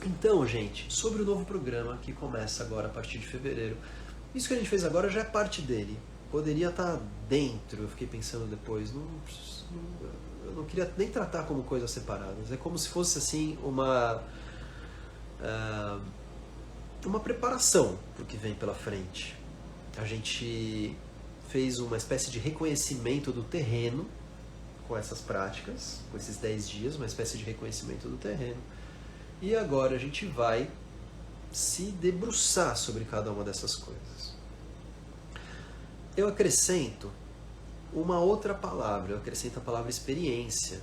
Então, gente, sobre o novo programa que começa agora a partir de fevereiro, isso que a gente fez agora já é parte dele. Poderia estar dentro, eu fiquei pensando depois, eu não queria nem tratar como coisas separadas. É como se fosse assim uma preparação para o que vem pela frente. A gente fez uma espécie de reconhecimento do terreno com essas práticas, com esses 10 dias, uma espécie de reconhecimento do terreno. E agora a gente vai se debruçar sobre cada uma dessas coisas. Eu acrescento uma outra palavra, eu acrescento a palavra experiência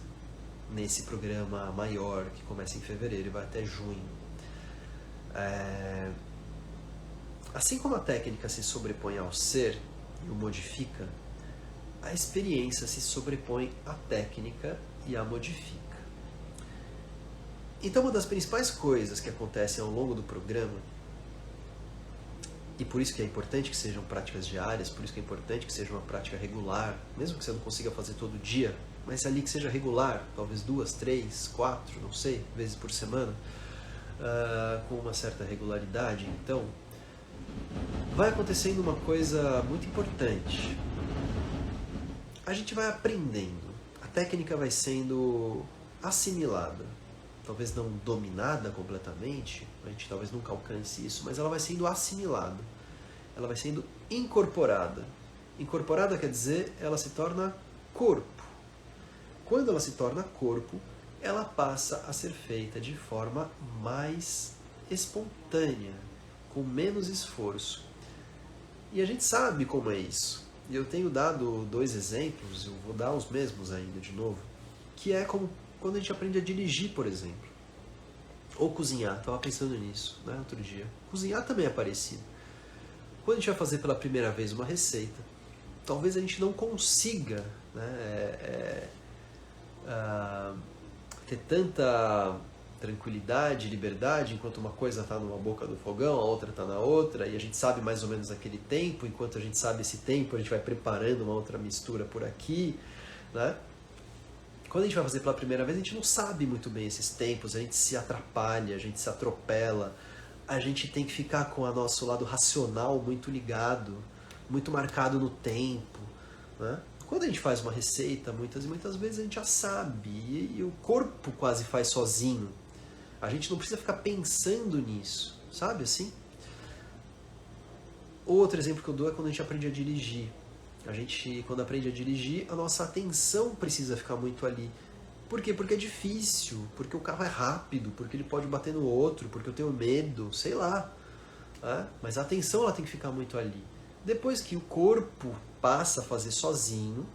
nesse programa maior que começa em fevereiro e vai até junho. Assim como a técnica se sobrepõe ao ser e o modifica, a experiência se sobrepõe à técnica e a modifica. Então, uma das principais coisas que acontecem ao longo do programa, e por isso que é importante que sejam práticas diárias, por isso que é importante que seja uma prática regular, mesmo que você não consiga fazer todo dia, mas ali que seja regular, talvez 2, 3, 4, não sei, vezes por semana, com uma certa regularidade, então, vai acontecendo uma coisa muito importante. A gente vai aprendendo, a técnica vai sendo assimilada, talvez não dominada completamente, a gente talvez nunca alcance isso, mas ela vai sendo assimilada, ela vai sendo incorporada. Incorporada quer dizer, ela se torna corpo. Quando ela se torna corpo, ela passa a ser feita de forma mais espontânea, com menos esforço. E a gente sabe como é isso. E eu tenho dado 2 exemplos, eu vou dar os mesmos ainda de novo, que é como quando a gente aprende a dirigir, por exemplo. Ou cozinhar, estava pensando nisso, né, outro dia. Cozinhar também é parecido. Quando a gente vai fazer pela primeira vez uma receita, talvez a gente não consiga, né, ter tanta tranquilidade, liberdade, enquanto uma coisa está numa boca do fogão, a outra está na outra, e a gente sabe mais ou menos aquele tempo, enquanto a gente sabe esse tempo, a gente vai preparando uma outra mistura por aqui, né? Quando a gente vai fazer pela primeira vez, a gente não sabe muito bem esses tempos, a gente se atrapalha, a gente se atropela, a gente tem que ficar com o nosso lado racional muito ligado, muito marcado no tempo, né? Quando a gente faz uma receita, muitas e muitas vezes a gente já sabe, e o corpo quase faz sozinho. A gente não precisa ficar pensando nisso, sabe assim? Outro exemplo que eu dou é quando a gente aprende a dirigir. A gente, quando aprende a dirigir, a nossa atenção precisa ficar muito ali. Por quê? Porque é difícil, porque o carro é rápido, porque ele pode bater no outro, porque eu tenho medo, sei lá. Né? Mas a atenção ela tem que ficar muito ali. Depois que o corpo passa a fazer sozinho,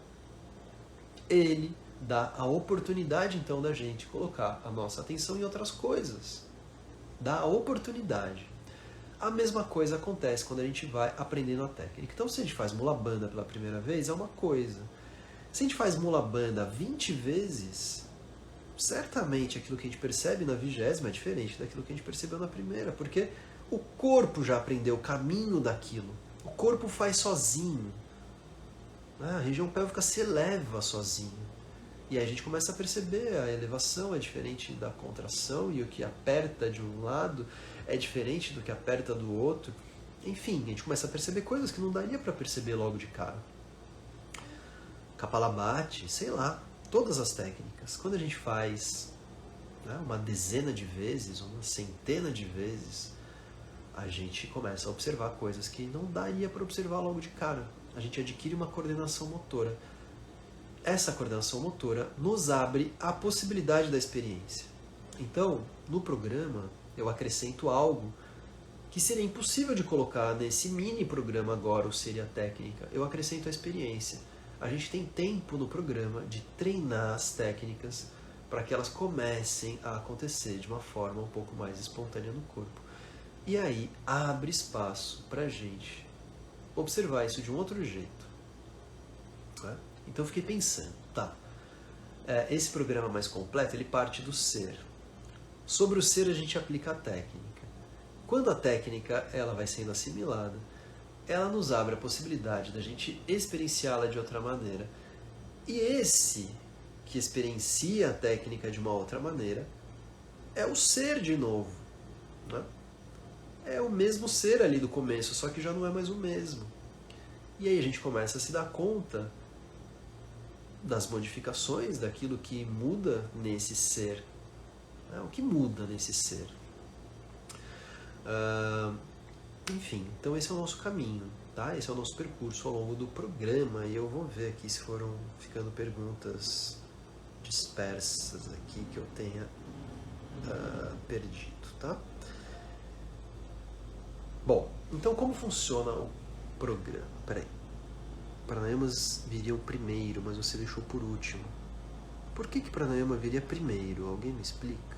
ele dá a oportunidade então da gente colocar a nossa atenção em outras coisas. Dá a oportunidade. A mesma coisa acontece quando a gente vai aprendendo a técnica. Então, se a gente faz mula banda pela primeira vez, é uma coisa. Se a gente faz mula banda 20 vezes, certamente aquilo que a gente percebe na 20ª é diferente daquilo que a gente percebeu na primeira, porque o corpo já aprendeu o caminho daquilo. O corpo faz sozinho. A região pélvica se eleva sozinho. E aí a gente começa a perceber a elevação é diferente da contração, e o que aperta de um lado é diferente do que aperta do outro. Enfim, a gente começa a perceber coisas que não daria para perceber logo de cara. Kapalabhati, sei lá, todas as técnicas. Quando a gente faz, né, uma dezena de vezes, uma centena de vezes, a gente começa a observar coisas que não daria para observar logo de cara. A gente adquire uma coordenação motora. Essa coordenação motora nos abre a possibilidade da experiência. Então, no programa, eu acrescento algo que seria impossível de colocar nesse mini programa agora, ou seria a técnica. Eu acrescento a experiência. A gente tem tempo no programa de treinar as técnicas para que elas comecem a acontecer de uma forma um pouco mais espontânea no corpo. E aí abre espaço para a gente observar isso de um outro jeito. Né? Então eu fiquei pensando, tá, esse programa mais completo, ele parte do ser. Sobre o ser a gente aplica a técnica. Quando a técnica ela vai sendo assimilada, ela nos abre a possibilidade da gente experienciá-la de outra maneira. E esse que experiencia a técnica de uma outra maneira é o ser de novo. né? É o mesmo ser ali do começo, só que já não é mais o mesmo. E aí a gente começa a se dar conta das modificações, daquilo que muda nesse ser. Né? O que muda nesse ser. Enfim, então esse é o nosso caminho, tá? Esse é o nosso percurso ao longo do programa, e eu vou ver aqui se foram ficando perguntas dispersas aqui que eu tenha perdido, tá? Bom, então como funciona o programa? Peraí. Pranayamas viriam primeiro, mas você deixou por último. Por que pranayama viria primeiro? Alguém me explica?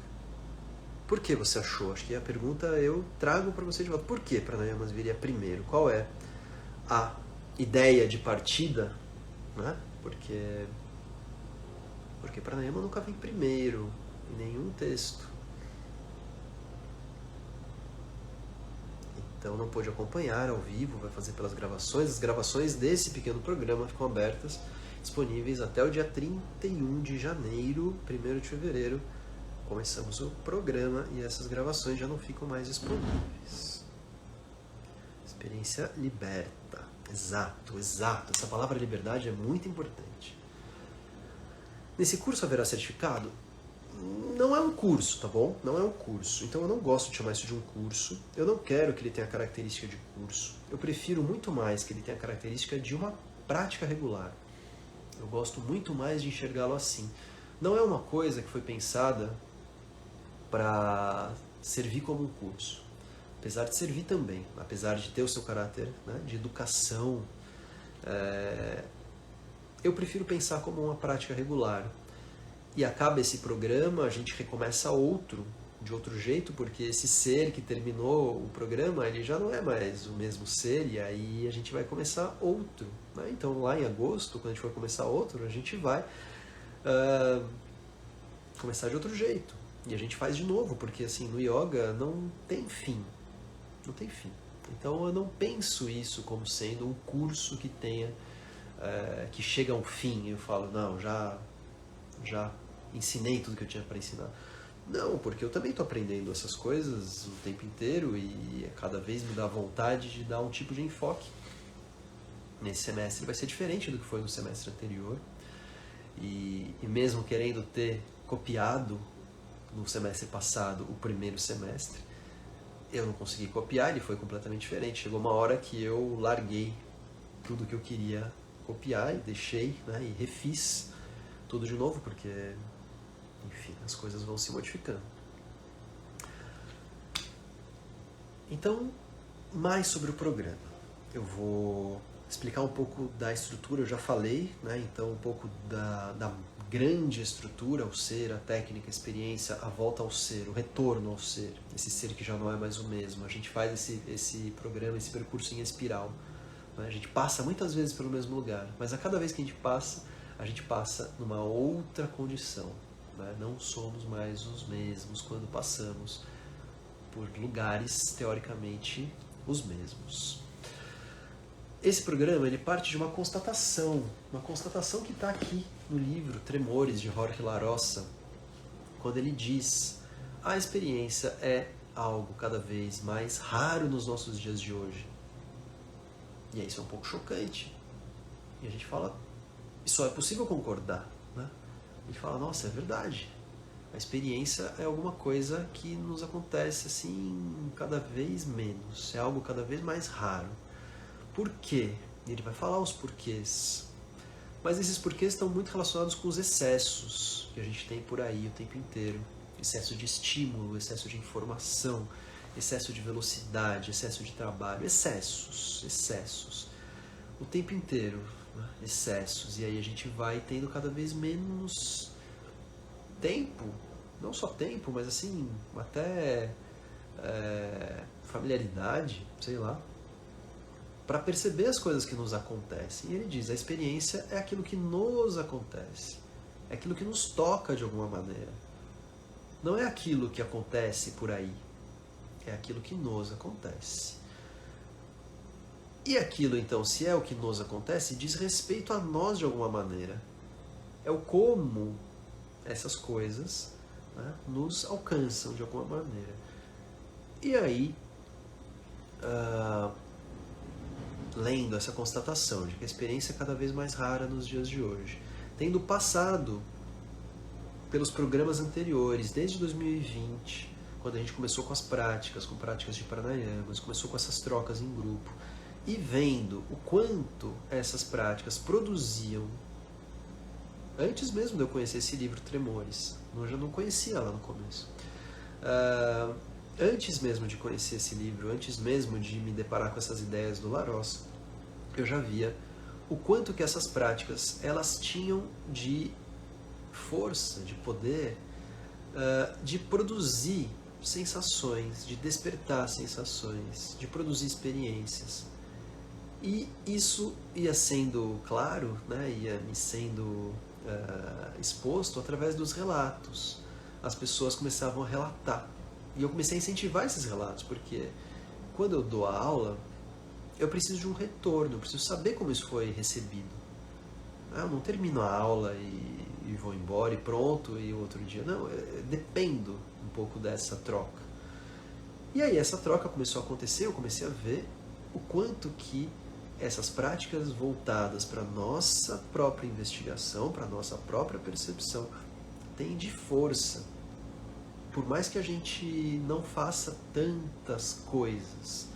Por que você achou? Acho que a pergunta eu trago para você de volta. Por que pranayamas viria primeiro? Qual é a ideia de partida? Né? Porque pranayama nunca vem primeiro em nenhum texto. Então não pôde acompanhar ao vivo, vai fazer pelas gravações. As gravações desse pequeno programa ficam abertas, disponíveis até o dia 31 de janeiro, 1º de fevereiro. Começamos o programa e essas gravações já não ficam mais disponíveis. Experiência liberta. Exato. Essa palavra liberdade é muito importante. Nesse curso haverá certificado? Não é um curso, tá bom? Não é um curso. Então eu não gosto de chamar isso de um curso. Eu não quero que ele tenha a característica de curso. Eu prefiro muito mais que ele tenha a característica de uma prática regular. Eu gosto muito mais de enxergá-lo assim. Não é uma coisa que foi pensada para servir como um curso. Apesar de servir também, apesar de ter o seu caráter, né, de educação, eu prefiro pensar como uma prática regular. E acaba esse programa, a gente recomeça outro, de outro jeito, porque esse ser que terminou o programa, ele já não é mais o mesmo ser, e aí a gente vai começar outro. Né? Então lá em agosto, quando a gente for começar outro, a gente vai começar de outro jeito. E a gente faz de novo, porque assim, no yoga não tem fim. Não tem fim. Então eu não penso isso como sendo um curso que tenha, que chega a um fim. Eu falo, não, já ensinei tudo que eu tinha para ensinar. Não, porque eu também estou aprendendo essas coisas o tempo inteiro e cada vez me dá vontade de dar um tipo de enfoque. Nesse semestre vai ser diferente do que foi no semestre anterior. E mesmo querendo ter copiado no semestre passado o primeiro semestre, eu não consegui copiar, ele foi completamente diferente. Chegou uma hora que eu larguei tudo que eu queria copiar e deixei, né, e refiz tudo de novo, porque, enfim, as coisas vão se modificando. Então, mais sobre o programa. Eu vou explicar um pouco da estrutura, eu já falei, né? Então um pouco da grande estrutura, o ser, a técnica, a experiência, a volta ao ser, o retorno ao ser, esse ser que já não é mais o mesmo. A gente faz esse programa, esse percurso em espiral. Né? A gente passa muitas vezes pelo mesmo lugar, mas a cada vez que a gente passa numa outra condição. Né? Não somos mais os mesmos quando passamos por lugares teoricamente os mesmos. Esse programa ele parte de uma constatação que está aqui no livro Tremores, de Jorge Larossa, quando ele diz: a experiência é algo cada vez mais raro nos nossos dias de hoje. E isso é um pouco chocante. E a gente fala, e só é possível concordar. Né? A gente fala, nossa, é verdade. A experiência é alguma coisa que nos acontece assim cada vez menos, é algo cada vez mais raro. Por quê? Ele vai falar os porquês. Mas esses porquês estão muito relacionados com os excessos que a gente tem por aí o tempo inteiro. Excesso de estímulo, excesso de informação, excesso de velocidade, excesso de trabalho. Excessos. O tempo inteiro, né? Excessos. E aí a gente vai tendo cada vez menos tempo. Não só tempo, mas assim, até familiaridade, sei lá, para perceber as coisas que nos acontecem. E ele diz, a experiência é aquilo que nos acontece, é aquilo que nos toca de alguma maneira. Não é aquilo que acontece por aí, é aquilo que nos acontece. E aquilo, então, se é o que nos acontece, diz respeito a nós de alguma maneira. É o como essas coisas, né, nos alcançam de alguma maneira. E aí, lendo essa constatação de que a experiência é cada vez mais rara nos dias de hoje, tendo passado pelos programas anteriores, desde 2020, quando a gente começou com práticas de pranayamas, começou com essas trocas em grupo, e vendo o quanto essas práticas produziam, antes mesmo de eu conhecer esse livro Tremores, eu já não conhecia lá no começo, antes mesmo de conhecer esse livro, antes mesmo de me deparar com essas ideias do Larosse, eu já via o quanto que essas práticas elas tinham de força, de poder, de produzir sensações, de despertar sensações, de produzir experiências. E isso ia sendo claro, né, ia me sendo exposto através dos relatos. As pessoas começavam a relatar. E eu comecei a incentivar esses relatos, porque quando eu dou a aula, eu preciso de um retorno, eu preciso saber como isso foi recebido. Eu não termino a aula e vou embora e pronto, e outro dia. Não, eu dependo um pouco dessa troca. E aí essa troca começou a acontecer, eu comecei a ver o quanto que essas práticas voltadas para a nossa própria investigação, para a nossa própria percepção, têm de força. Por mais que a gente não faça tantas coisas,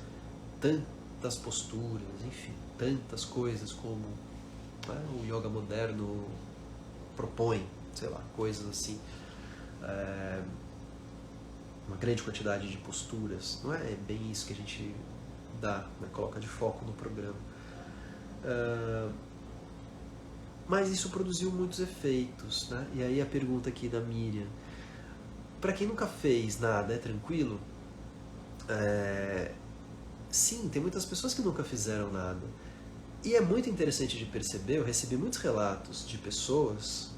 tantas posturas, enfim, tantas coisas como o yoga moderno propõe, sei lá, coisas assim, uma grande quantidade de posturas, não é bem isso que a gente dá, né, coloca de foco no programa. Mas isso produziu muitos efeitos, né? E aí a pergunta aqui da Miriam, para quem nunca fez nada, é tranquilo? Sim, tem muitas pessoas que nunca fizeram nada. E é muito interessante de perceber, eu recebi muitos relatos de pessoas,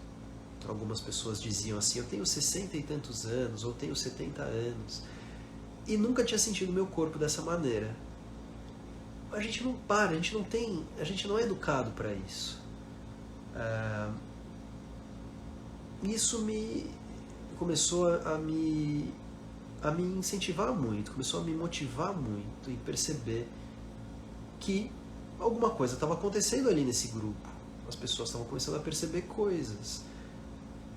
algumas pessoas diziam assim, eu tenho 60 e tantos anos, ou tenho 70 anos, e nunca tinha sentido meu corpo dessa maneira. A gente não para, a gente não é educado para isso. Isso começou a me incentivar muito, começou a me motivar muito em perceber que alguma coisa estava acontecendo ali nesse grupo. As pessoas estavam começando a perceber coisas.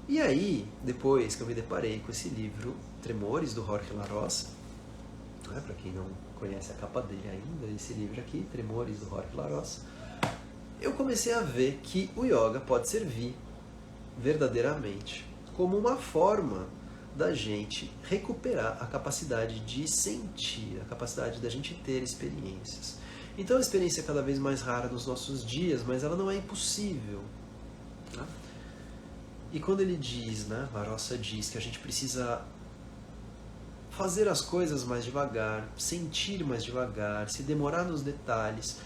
E aí, depois que eu me deparei com esse livro, Tremores, do Jorge Larosse, para quem não conhece a capa dele ainda, esse livro aqui, Tremores, do Jorge Larosse, eu comecei a ver que o yoga pode servir verdadeiramente como uma forma da gente recuperar a capacidade de sentir, a capacidade da gente ter experiências. Então a experiência é cada vez mais rara nos nossos dias, mas ela não é impossível. Né? E quando ele diz, né, Larosse diz que a gente precisa fazer as coisas mais devagar, sentir mais devagar, se demorar nos detalhes,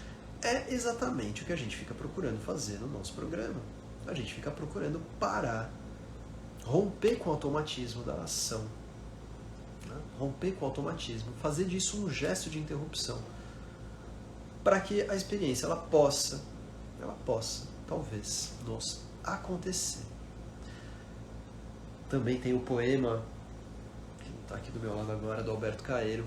é exatamente o que a gente fica procurando fazer no nosso programa. A gente fica procurando parar, romper com o automatismo da ação, né? Romper com o automatismo, fazer disso um gesto de interrupção, para que a experiência ela possa, talvez, nos acontecer. Também tem o poema, que está aqui do meu lado agora, do Alberto Caeiro,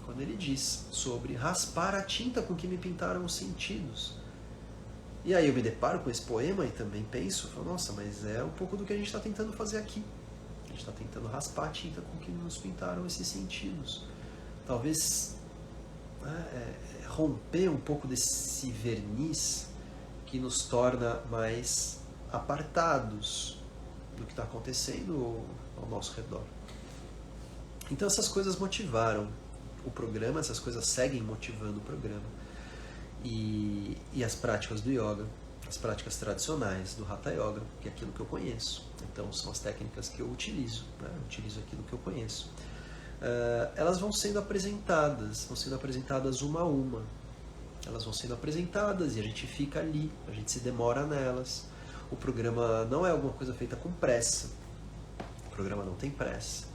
quando ele diz sobre raspar a tinta com que me pintaram os sentidos. E aí eu me deparo com esse poema e também penso, nossa, mas é um pouco do que a gente está tentando fazer aqui. A gente está tentando raspar a tinta com que nos pintaram esses sentidos. Talvez romper um pouco desse verniz que nos torna mais apartados do que está acontecendo ao nosso redor. Então essas coisas motivaram o programa, essas coisas seguem motivando o programa. E as práticas do yoga, as práticas tradicionais do Hatha Yoga, que é aquilo que eu conheço. Então são as técnicas que eu utilizo, né? Eu utilizo aquilo que eu conheço. Elas vão sendo apresentadas uma a uma. Elas vão sendo apresentadas e a gente fica ali, a gente se demora nelas. O programa não é alguma coisa feita com pressa. O programa não tem pressa.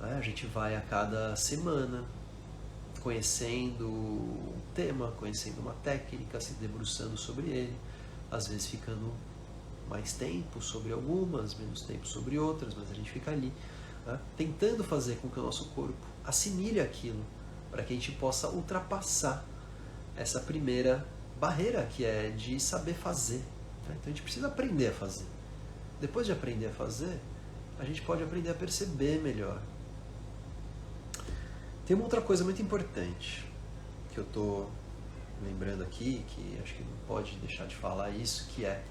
A gente vai a cada semana conhecendo um tema, conhecendo uma técnica, se debruçando sobre ele, às vezes ficando mais tempo sobre algumas, menos tempo sobre outras, mas a gente fica ali né? Tentando fazer com que o nosso corpo assimile aquilo, para que a gente possa ultrapassar essa primeira barreira que é de saber fazer, né? Então a gente precisa aprender a fazer. Depois de aprender a fazer, a gente pode aprender a perceber melhor. Tem uma outra coisa muito importante que eu estou lembrando aqui, que acho que não pode deixar de falar isso, que é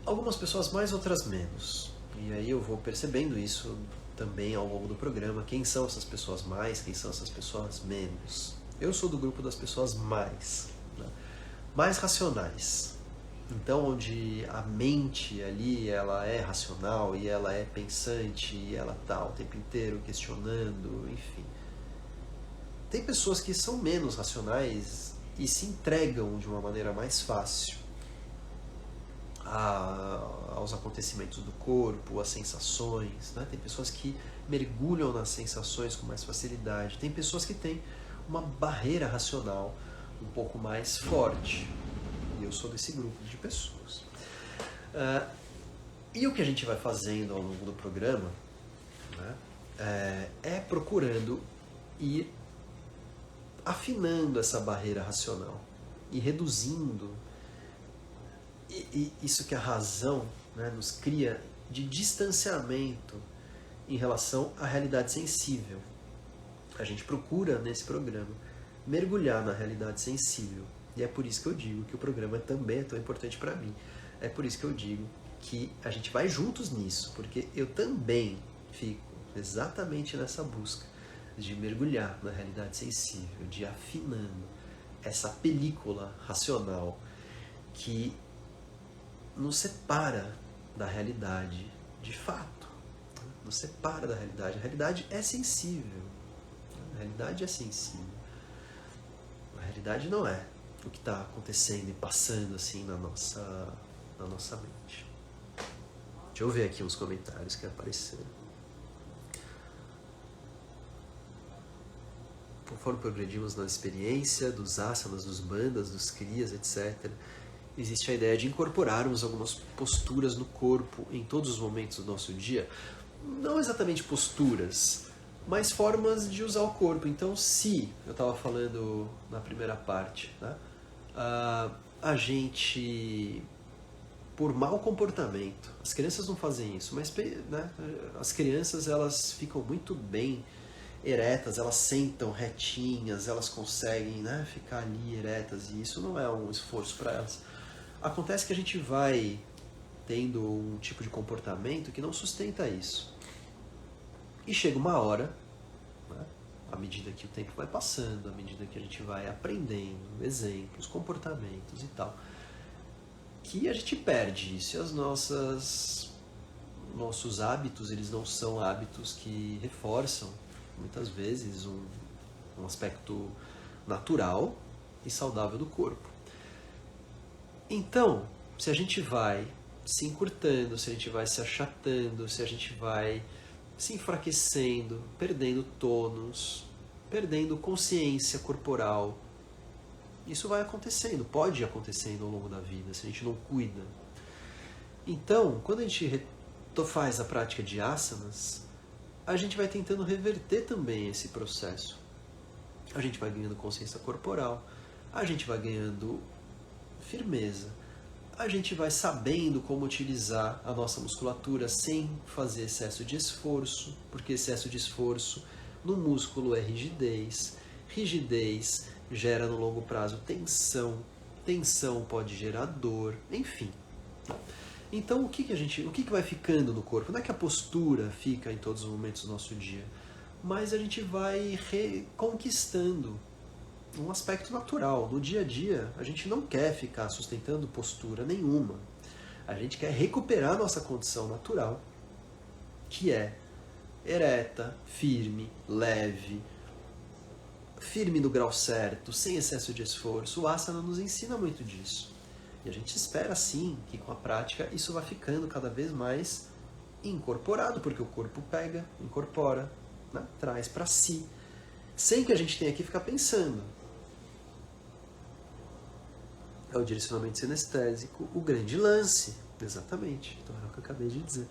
algumas pessoas mais, outras menos. E aí eu vou percebendo isso também ao longo do programa. Quem são essas pessoas mais, quem são essas pessoas menos? Eu sou do grupo das pessoas mais, né? Mais racionais. Então, onde a mente ali, ela é racional e ela é pensante e ela está o tempo inteiro questionando, enfim. Tem pessoas que são menos racionais e se entregam de uma maneira mais fácil aos acontecimentos do corpo, às sensações, né? Tem pessoas que mergulham nas sensações com mais facilidade. Tem pessoas que têm uma barreira racional um pouco mais forte. E eu sou desse grupo de pessoas. E o que a gente vai fazendo ao longo do programa, né, é procurando ir afinando essa barreira racional e reduzindo isso que a razão, né, nos cria de distanciamento em relação à realidade sensível. A gente procura, nesse programa, mergulhar na realidade sensível. E é por isso que eu digo que o programa também é tão importante para mim. É por isso que eu digo que a gente vai juntos nisso, porque eu também fico exatamente nessa busca de mergulhar na realidade sensível, de afinando essa película racional que nos separa da realidade de fato, nos separa da realidade. A realidade é sensível, a realidade é sensível, a realidade não é o que está acontecendo e passando assim na nossa mente. Deixa eu ver aqui uns comentários que apareceram. Conforme progredimos na experiência dos asanas, dos bandhas, dos kriyas, etc., existe a ideia de incorporarmos algumas posturas no corpo em todos os momentos do nosso dia. Não exatamente posturas, mas formas de usar o corpo. Então, se eu estava falando na primeira parte, né, a gente, por mau comportamento, as crianças não fazem isso, mas, né, as crianças, elas ficam muito bem eretas, elas sentam retinhas, elas conseguem, né, ficar ali eretas, e isso não é um esforço para elas. Acontece que a gente vai tendo um tipo de comportamento que não sustenta isso. E chega uma hora, né, à medida que o tempo vai passando, à medida que a gente vai aprendendo exemplos, comportamentos e tal, que a gente perde isso. E nossos hábitos, eles não são hábitos que reforçam, muitas vezes, um aspecto natural e saudável do corpo. Então, se a gente vai se encurtando, se a gente vai se achatando, se a gente vai se enfraquecendo, perdendo tônus, perdendo consciência corporal, isso vai acontecendo, pode ir acontecendo ao longo da vida, se a gente não cuida. Então, quando a gente faz a prática de asanas, a gente vai tentando reverter também esse processo. A gente vai ganhando consciência corporal, a gente vai ganhando firmeza, a gente vai sabendo como utilizar a nossa musculatura sem fazer excesso de esforço, porque excesso de esforço no músculo é rigidez, rigidez gera no longo prazo tensão, tensão pode gerar dor, enfim. Então o que vai ficando no corpo? Não é que a postura fica em todos os momentos do nosso dia, mas a gente vai reconquistando um aspecto natural. No dia a dia, a gente não quer ficar sustentando postura nenhuma. A gente quer recuperar a nossa condição natural, que é ereta, firme, leve, firme no grau certo, sem excesso de esforço. O asana nos ensina muito disso. E a gente espera, sim, que com a prática isso vai ficando cada vez mais incorporado, porque o corpo pega, incorpora, né, traz para si, sem que a gente tenha que ficar pensando. É o direcionamento sinestésico, o grande lance. Exatamente. Então é o que eu acabei de dizer.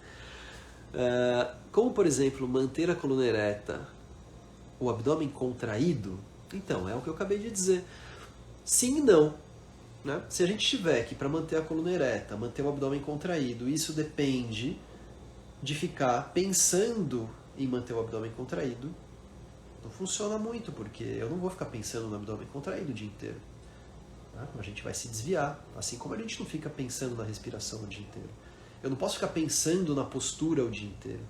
Como, por exemplo, manter a coluna ereta, o abdômen contraído, então, é o que eu acabei de dizer. Sim e não. Né? Se a gente tiver que, para manter a coluna ereta, manter o abdômen contraído, isso depende de ficar pensando em manter o abdômen contraído, não funciona muito, porque eu não vou ficar pensando no abdômen contraído o dia inteiro. Né? A gente vai se desviar, assim como a gente não fica pensando na respiração o dia inteiro. Eu não posso ficar pensando na postura o dia inteiro.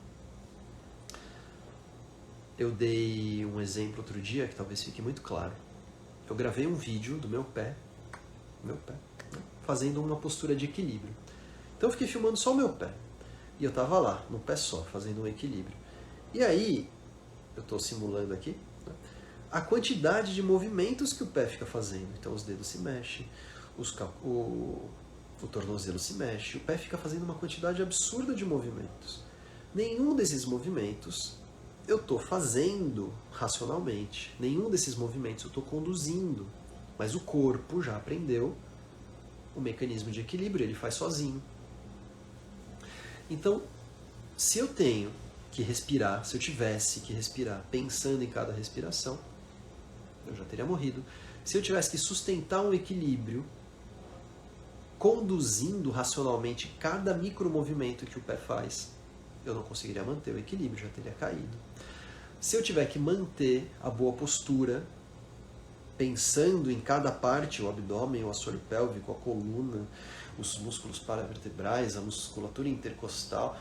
Eu dei um exemplo outro dia que talvez fique muito claro. Eu gravei um vídeo do meu pé, né, fazendo uma postura de equilíbrio. Então eu fiquei filmando só o meu pé. E eu estava lá, no pé só, fazendo um equilíbrio. E aí, eu estou simulando aqui, né, a quantidade de movimentos que o pé fica fazendo. Então os dedos se mexem, o tornozelo se mexe, o pé fica fazendo uma quantidade absurda de movimentos. Nenhum desses movimentos eu estou fazendo racionalmente. Nenhum desses movimentos eu estou conduzindo. Mas o corpo já aprendeu o mecanismo de equilíbrio, ele faz sozinho. Então, se eu tenho que respirar, se eu tivesse que respirar pensando em cada respiração, eu já teria morrido. Se eu tivesse que sustentar um equilíbrio, conduzindo racionalmente cada micromovimento que o pé faz, eu não conseguiria manter o equilíbrio, já teria caído. Se eu tiver que manter a boa postura, pensando em cada parte, o abdômen, o assoalho pélvico, a coluna, os músculos paravertebrais, a musculatura intercostal,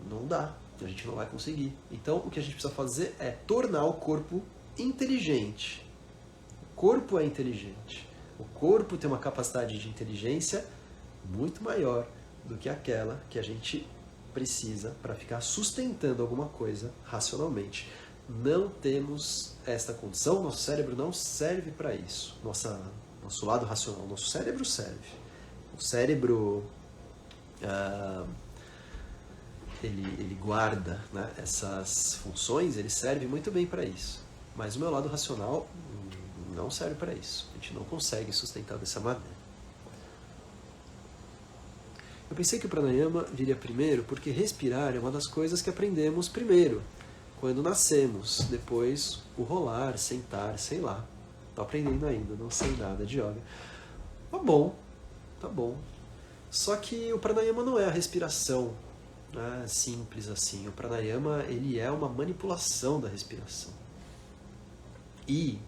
não dá, a gente não vai conseguir. Então o que a gente precisa fazer é tornar o corpo inteligente. O corpo é inteligente. O corpo tem uma capacidade de inteligência muito maior do que aquela que a gente precisa para ficar sustentando alguma coisa racionalmente. Não temos esta condição, nosso cérebro não serve para isso. Nosso lado racional, nosso cérebro serve. O cérebro, ele guarda, né, essas funções, ele serve muito bem para isso. Mas o meu lado racional não serve para isso. A gente não consegue sustentar dessa maneira. Eu pensei que o pranayama viria primeiro porque respirar é uma das coisas que aprendemos primeiro, quando nascemos. Depois o rolar, sentar, sei lá. Estou aprendendo ainda, não sei nada de yoga. Tá bom, tá bom. Só que o pranayama não é a respiração, né, simples assim. O pranayama, ele é uma manipulação da respiração. E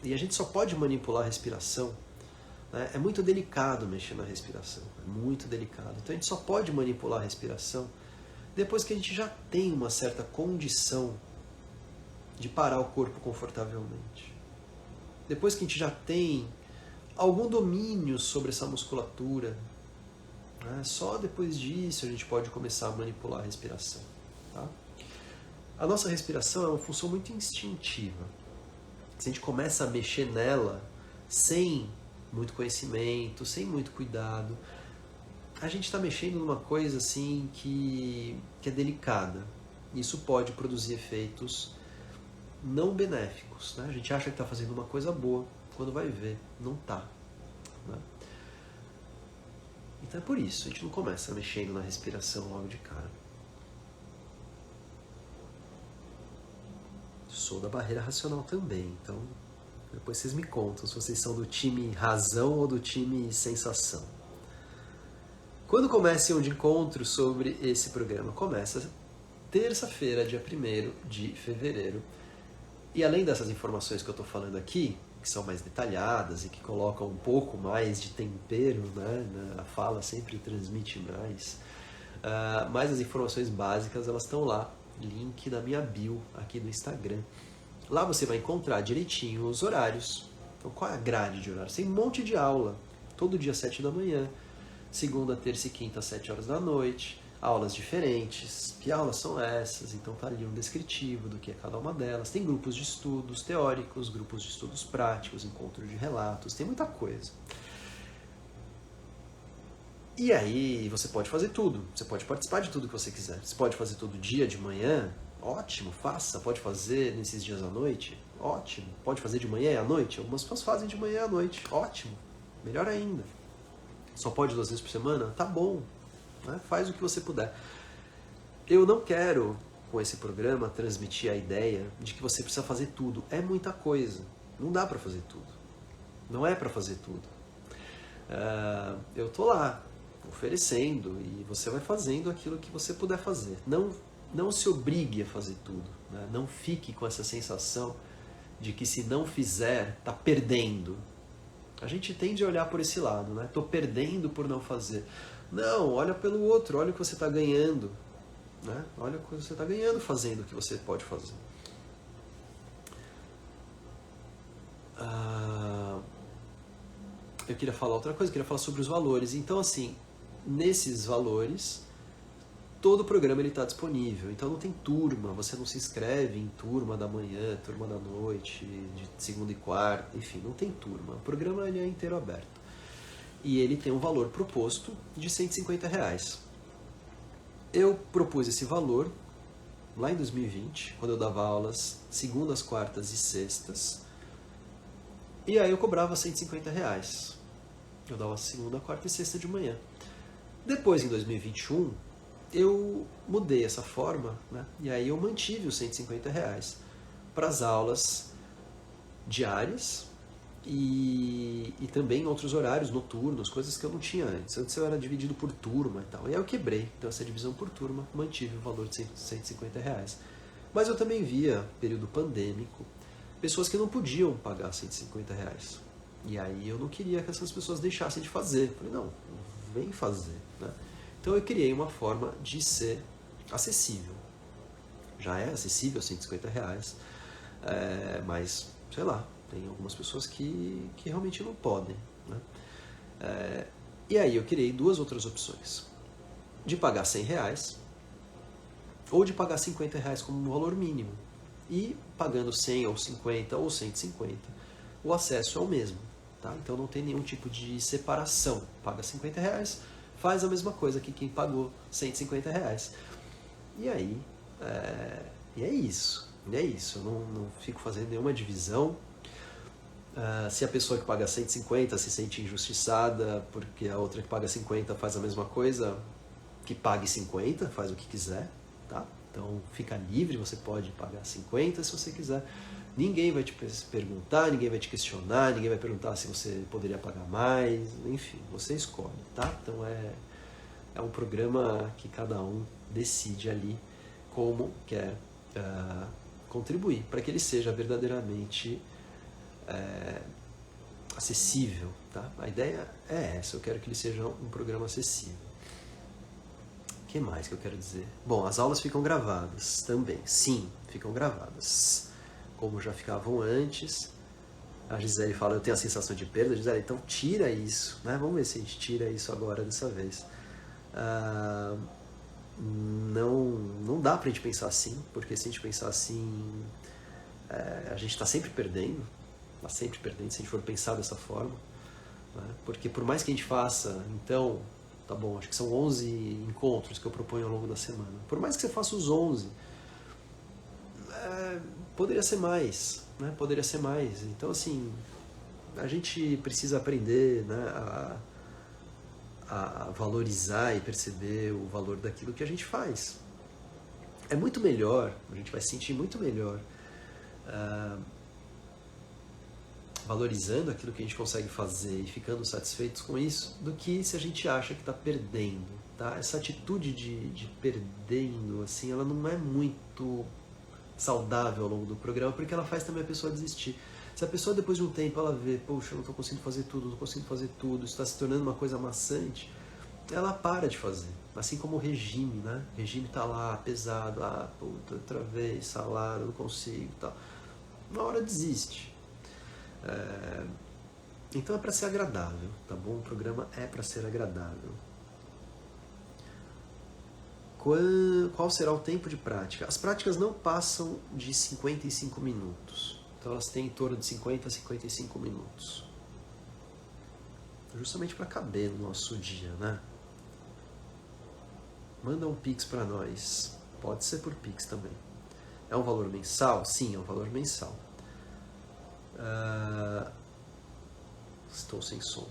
a gente só pode manipular a respiração, né? É muito delicado mexer na respiração, é muito delicado. Então a gente só pode manipular a respiração depois que a gente já tem uma certa condição de parar o corpo confortavelmente. Depois que a gente já tem algum domínio sobre essa musculatura, né? Só depois disso a gente pode começar a manipular a respiração. Tá? A nossa respiração é uma função muito instintiva. Se a gente começa a mexer nela sem muito conhecimento, sem muito cuidado, a gente está mexendo numa coisa assim que é delicada. Isso pode produzir efeitos não benéficos. Né? A gente acha que está fazendo uma coisa boa, quando vai ver, não está. Né? Então é por isso, a gente não começa mexendo na respiração logo de cara. Sou da barreira racional também, então depois vocês me contam se vocês são do time razão ou do time sensação. Quando começa um de encontro sobre esse programa? Começa terça-feira, dia 1º de fevereiro. E além dessas informações que eu estou falando aqui, que são mais detalhadas e que colocam um pouco mais de tempero, né? A fala sempre transmite mais. Mas as informações básicas, elas estão lá. Link na minha bio aqui do Instagram. Lá você vai encontrar direitinho os horários. Então qual é a grade de horários? Tem um monte de aula. Todo dia às 7 da manhã. Segunda, terça e quinta às 7 horas da noite. Aulas diferentes. Que aulas são essas? Então tá ali um descritivo do que é cada uma delas. Tem grupos de estudos teóricos, grupos de estudos práticos, encontro de relatos. Tem muita coisa. E aí você pode fazer tudo, você pode participar de tudo que você quiser. Você pode fazer todo dia de manhã, ótimo, faça. Pode fazer nesses dias à noite, ótimo. Pode fazer de manhã e à noite, algumas pessoas fazem de manhã e à noite, ótimo, melhor ainda. Só pode 2 vezes por semana? Tá bom, né? Faz o que você puder. Eu não quero, com esse programa, transmitir a ideia de que você precisa fazer tudo. É muita coisa. Não dá para fazer tudo. Não é para fazer tudo. Eu tô lá, oferecendo, e você vai fazendo aquilo que você puder fazer. Não se obrigue a fazer tudo. Né? Não fique com essa sensação de que se não fizer, tá perdendo. A gente tende a olhar por esse lado, né? Tô perdendo por não fazer. Não, olha pelo outro, olha o que você está ganhando. Né? Olha o que você está ganhando fazendo o que você pode fazer. Eu queria falar outra coisa, eu queria falar sobre os valores. Então, assim, nesses valores, todo o programa está disponível. Então não tem turma, você não se inscreve em turma da manhã, turma da noite, de segunda e quarta, enfim, não tem turma. O programa ele é inteiro aberto. E ele tem um valor proposto de R$150. Eu propus esse valor lá em 2020, quando eu dava aulas segundas, quartas e sextas. E aí eu cobrava R$150. Eu dava segunda, quarta e sexta de manhã. Depois, em 2021, eu mudei essa forma, né? E aí eu mantive os R$150 para as aulas diárias e também em outros horários, noturnos, coisas que eu não tinha antes. Antes eu era dividido por turma e tal. E aí eu quebrei, então essa divisão por turma, mantive o valor de R$150. Mas eu também via, período pandêmico, pessoas que não podiam pagar R$150. E aí eu não queria que essas pessoas deixassem de fazer. Eu falei, não, vem fazer, né? Então eu criei uma forma de ser acessível. Já é acessível R$150, mas, sei lá, tem algumas pessoas que realmente não podem. Né? E aí eu criei duas outras opções. De pagar R$100 ou de pagar R$50 como um valor mínimo. E pagando 100 ou 50 ou 150, o acesso é o mesmo. Tá? Então não tem nenhum tipo de separação. Paga R$50, faz a mesma coisa que quem pagou R$150. E aí, é isso. Eu não fico fazendo nenhuma divisão. Se a pessoa que paga 150 se sente injustiçada porque a outra que paga 50 faz a mesma coisa, que pague 50, faz o que quiser. Tá? Então fica livre, você pode pagar 50 se você quiser. Ninguém vai te perguntar, ninguém vai te questionar, ninguém vai perguntar se você poderia pagar mais, enfim, você escolhe, tá? Então é um programa que cada um decide ali como quer contribuir, para que ele seja verdadeiramente acessível, tá? A ideia é essa, eu quero que ele seja um programa acessível. O que mais que eu quero dizer? Bom, as aulas ficam gravadas também, sim, ficam gravadas. Como já ficavam antes. A Gisele fala, eu tenho a sensação de perda. Gisele, então tira isso, né? Vamos ver se a gente tira isso agora, dessa vez. Não dá pra gente pensar assim, porque se a gente pensar assim, a gente está sempre perdendo, se a gente for pensar dessa forma. Né? Porque por mais que a gente faça, então, tá bom, acho que são 11 encontros que eu proponho ao longo da semana. Por mais que você faça os 11, poderia ser mais, né? Poderia ser mais. Então, assim, a gente precisa aprender, né, a valorizar e perceber o valor daquilo que a gente faz. É muito melhor, a gente vai se sentir muito melhor valorizando aquilo que a gente consegue fazer e ficando satisfeitos com isso, do que se a gente acha que está perdendo. Tá? Essa atitude de perdendo, assim, ela não é muito saudável ao longo do programa, porque ela faz também a pessoa desistir. Se a pessoa depois de um tempo ela vê, poxa, eu não estou conseguindo fazer tudo, isso está se tornando uma coisa maçante, ela para de fazer. Assim como o regime, né? O regime está lá, pesado, puta, outra vez, salário, não consigo, tal. Uma hora desiste. Então é para ser agradável, tá bom? O programa é para ser agradável. Qual será o tempo de prática? As práticas não passam de 55 minutos. Então elas têm em torno de 50 a 55 minutos. Justamente para caber no nosso dia, né? Manda um Pix para nós. Pode ser por Pix também. É um valor mensal? Sim, é um valor mensal. Estou sem som.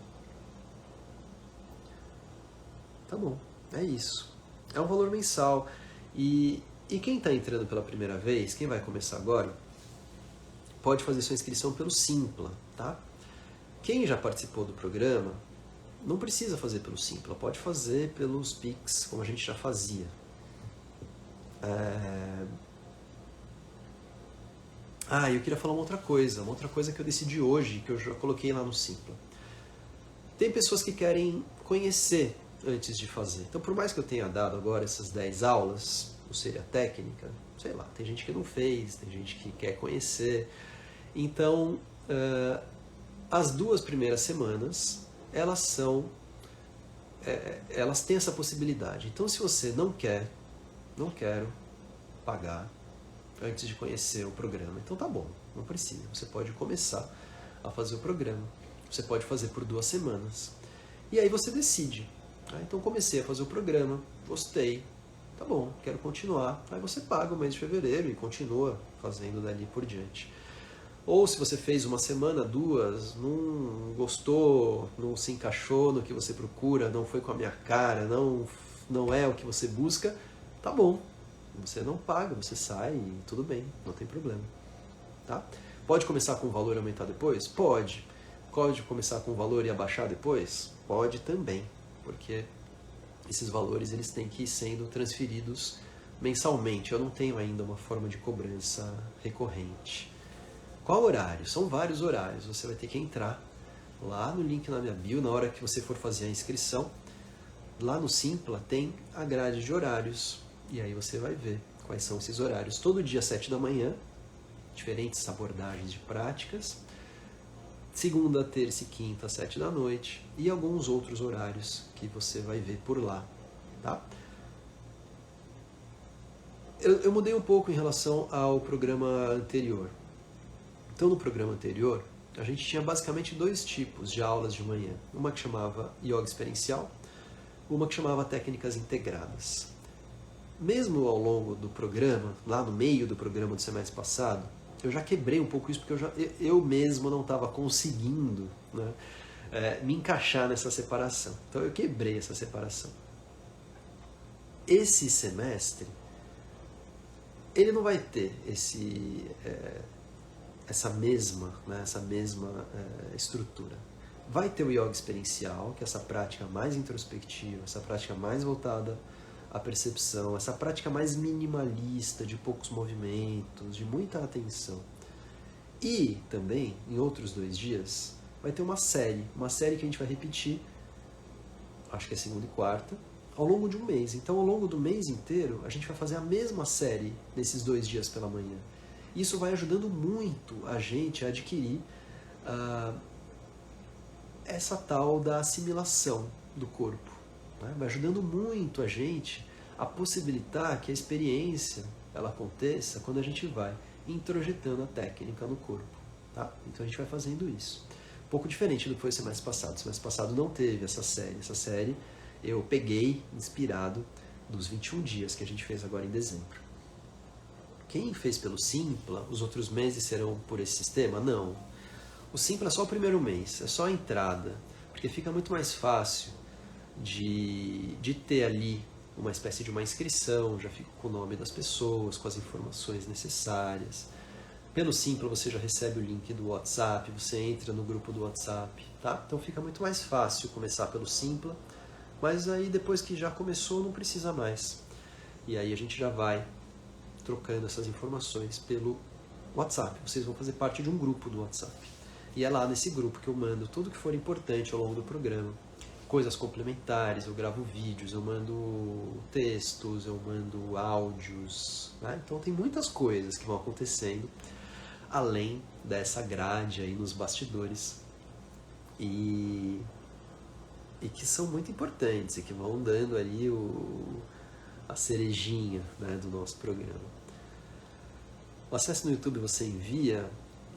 Tá bom, é isso. É um valor mensal. E quem está entrando pela primeira vez, quem vai começar agora, pode fazer sua inscrição pelo Simpla, tá? Quem já participou do programa, não precisa fazer pelo Simpla, pode fazer pelos Pix, como a gente já fazia. Eu queria falar uma outra coisa que eu decidi hoje, que eu já coloquei lá no Simpla. Tem pessoas que querem conhecer antes de fazer. Então, por mais que eu tenha dado agora essas 10 aulas, ou seja, técnica, sei lá, tem gente que não fez, tem gente que quer conhecer. Então, as 2 primeiras semanas, elas têm essa possibilidade. Então, se você não quero pagar antes de conhecer o programa, então tá bom, não precisa. Você pode começar a fazer o programa. Você pode fazer por 2 semanas. E aí você decide. Então comecei a fazer o programa, gostei, tá bom, quero continuar. Aí você paga o mês de fevereiro e continua fazendo dali por diante. Ou se você fez 1 semana, 2, não gostou, não se encaixou no que você procura, não foi com a minha cara, não é o que você busca, tá bom. Você não paga, você sai e tudo bem, não tem problema. Tá? Pode começar com o valor e aumentar depois? Pode. Pode começar com o valor e abaixar depois? Pode também, porque esses valores eles têm que ir sendo transferidos mensalmente. Eu não tenho ainda uma forma de cobrança recorrente. Qual horário? São vários horários. Você vai ter que entrar lá no link na minha bio, na hora que você for fazer a inscrição. Lá no Simpla tem a grade de horários. E aí você vai ver quais são esses horários. Todo dia às 7 da manhã, diferentes abordagens de práticas. Segunda, terça e quinta às 7 da noite. E alguns outros horários que você vai ver por lá. Tá? Eu mudei um pouco em relação ao programa anterior. Então, no programa anterior, a gente tinha basicamente 2 tipos de aulas de manhã. Uma que chamava Yoga Experiencial, uma que chamava Técnicas Integradas. Mesmo ao longo do programa, lá no meio do programa do semestre passado, eu já quebrei um pouco isso, porque eu mesmo não estava conseguindo, né, me encaixar nessa separação. Então eu quebrei essa separação. Esse semestre, ele não vai ter essa mesma estrutura. Vai ter o yoga experiencial, que é essa prática mais introspectiva, essa prática mais voltada à percepção, essa prática mais minimalista, de poucos movimentos, de muita atenção. E também, em outros 2 dias, vai ter uma série que a gente vai repetir, acho que é segunda e quarta, ao longo de um mês. Então, ao longo do mês inteiro, a gente vai fazer a mesma série nesses 2 dias pela manhã. Isso vai ajudando muito a gente a adquirir essa tal da assimilação do corpo. Né? Vai ajudando muito a gente a possibilitar que a experiência ela aconteça quando a gente vai introjetando a técnica no corpo. Tá? Então a gente vai fazendo isso. Um pouco diferente do que foi o semestre passado. O semestre passado não teve essa série. Essa série eu peguei inspirado dos 21 dias que a gente fez agora em dezembro. Quem fez pelo Simpla, os outros meses serão por esse sistema? Não. O Simpla é só o primeiro mês, é só a entrada, porque fica muito mais fácil de ter ali uma espécie de uma inscrição, já fica com o nome das pessoas, com as informações necessárias. Pelo Simpla você já recebe o link do WhatsApp, você entra no grupo do WhatsApp, tá? Então fica muito mais fácil começar pelo Simpla, mas aí depois que já começou não precisa mais. E aí a gente já vai trocando essas informações pelo WhatsApp. Vocês vão fazer parte de um grupo do WhatsApp. E é lá nesse grupo que eu mando tudo que for importante ao longo do programa. Coisas complementares, eu gravo vídeos, eu mando textos, eu mando áudios. Né? Então tem muitas coisas que vão acontecendo, além dessa grade aí nos bastidores. E que são muito importantes e que vão dando ali a cerejinha, né, do nosso programa. O acesso no YouTube você envia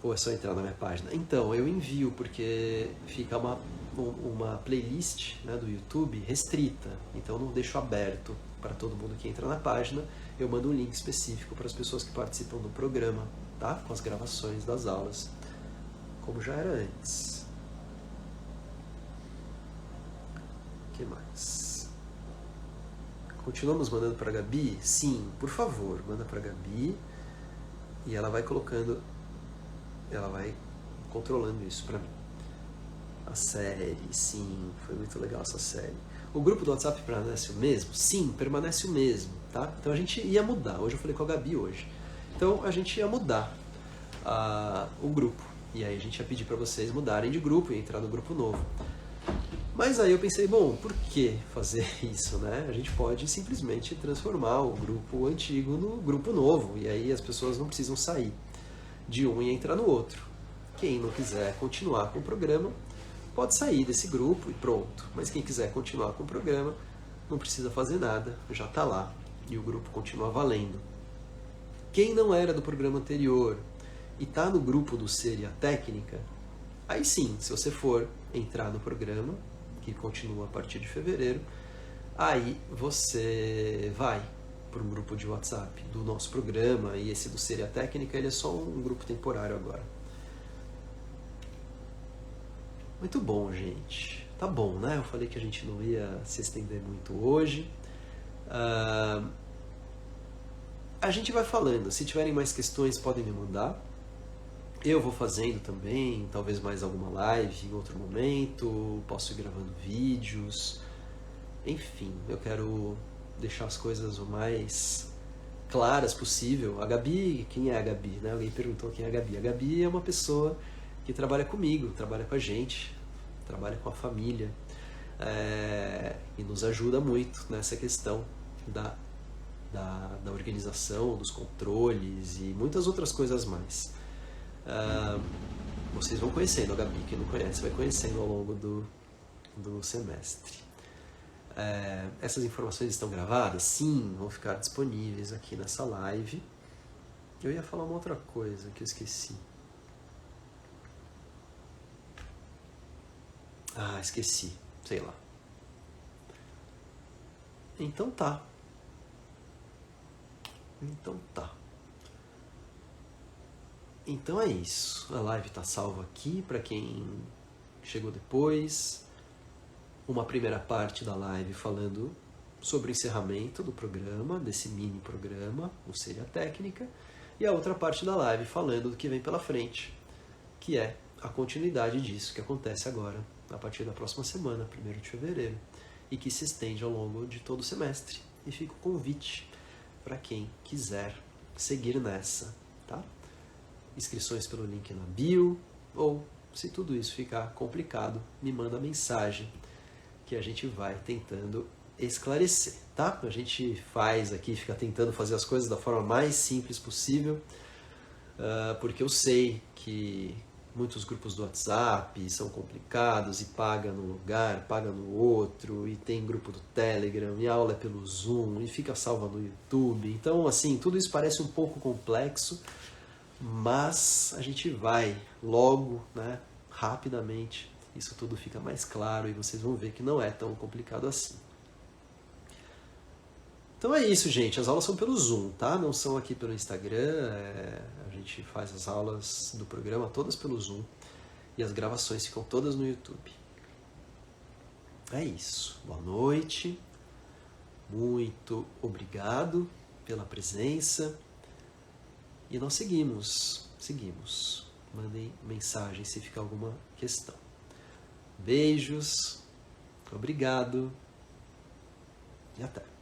ou é só entrar na minha página? Então, eu envio porque fica uma playlist, né, do YouTube restrita, então eu não deixo aberto para todo mundo que entra na página. Eu mando um link específico para as pessoas que participam do programa, tá? Com as gravações das aulas, como já era antes. O que mais? Continuamos mandando para a Gabi? Sim, por favor, manda para a Gabi e ela vai colocando, ela vai controlando isso para mim. A série, sim, foi muito legal essa série. O grupo do WhatsApp permanece o mesmo? Sim, permanece o mesmo, tá? Então a gente ia mudar, hoje eu falei com a Gabi hoje. Então a gente ia mudar o grupo, e aí a gente ia pedir para vocês mudarem de grupo e entrar no grupo novo. Mas aí eu pensei, bom, por que fazer isso, né? A gente pode simplesmente transformar o grupo antigo no grupo novo, e aí as pessoas não precisam sair de um e entrar no outro. Quem não quiser continuar com o programa, pode sair desse grupo e pronto. Mas quem quiser continuar com o programa, não precisa fazer nada, já está lá, e o grupo continua valendo. Quem não era do programa anterior e está no grupo do Ser e a Técnica, aí sim, se você for entrar no programa, que continua a partir de fevereiro, aí você vai para um grupo de WhatsApp do nosso programa, e esse do Ser e a Técnica, ele é só um grupo temporário agora. Muito bom, gente. Tá bom, né? Eu falei que a gente não ia se estender muito hoje. A gente vai falando. Se tiverem mais questões, podem me mandar. Eu vou fazendo também, talvez mais alguma live em outro momento, posso ir gravando vídeos, enfim, eu quero deixar as coisas o mais claras possível. A Gabi, quem é a Gabi? Né? Alguém perguntou quem é a Gabi. A Gabi é uma pessoa que trabalha comigo, trabalha com a gente, trabalha com a família, e nos ajuda muito nessa questão da organização, dos controles e muitas outras coisas mais. Vocês vão conhecendo a Gabi, quem não conhece vai conhecendo ao longo do semestre. Essas informações estão gravadas? Sim, vão ficar disponíveis aqui nessa live. Eu ia falar uma outra coisa que eu esqueci. Esqueci, sei lá. Então tá. Então é isso. A live está salva aqui para quem chegou depois. Uma primeira parte da live falando sobre o encerramento do programa, desse mini programa, o Ser e a Técnica. E a outra parte da live falando do que vem pela frente, que é a continuidade disso que acontece agora, a partir da próxima semana, 1º de fevereiro, e que se estende ao longo de todo o semestre. E fica o convite para quem quiser seguir nessa, tá? Inscrições pelo link na bio, ou se tudo isso ficar complicado, me manda mensagem que a gente vai tentando esclarecer, tá? A gente faz aqui, fica tentando fazer as coisas da forma mais simples possível, porque eu sei que muitos grupos do WhatsApp são complicados e paga num lugar, paga no outro, e tem grupo do Telegram, e a aula é pelo Zoom, e fica salva no YouTube. Então, assim, tudo isso parece um pouco complexo, mas a gente vai logo, né, rapidamente, isso tudo fica mais claro e vocês vão ver que não é tão complicado assim. Então é isso, gente. As aulas são pelo Zoom, tá? Não são aqui pelo Instagram. A gente faz as aulas do programa todas pelo Zoom e as gravações ficam todas no YouTube. É isso. Boa noite. Muito obrigado pela presença. E nós seguimos. Mandem mensagem se ficar alguma questão. Beijos. Obrigado. E até.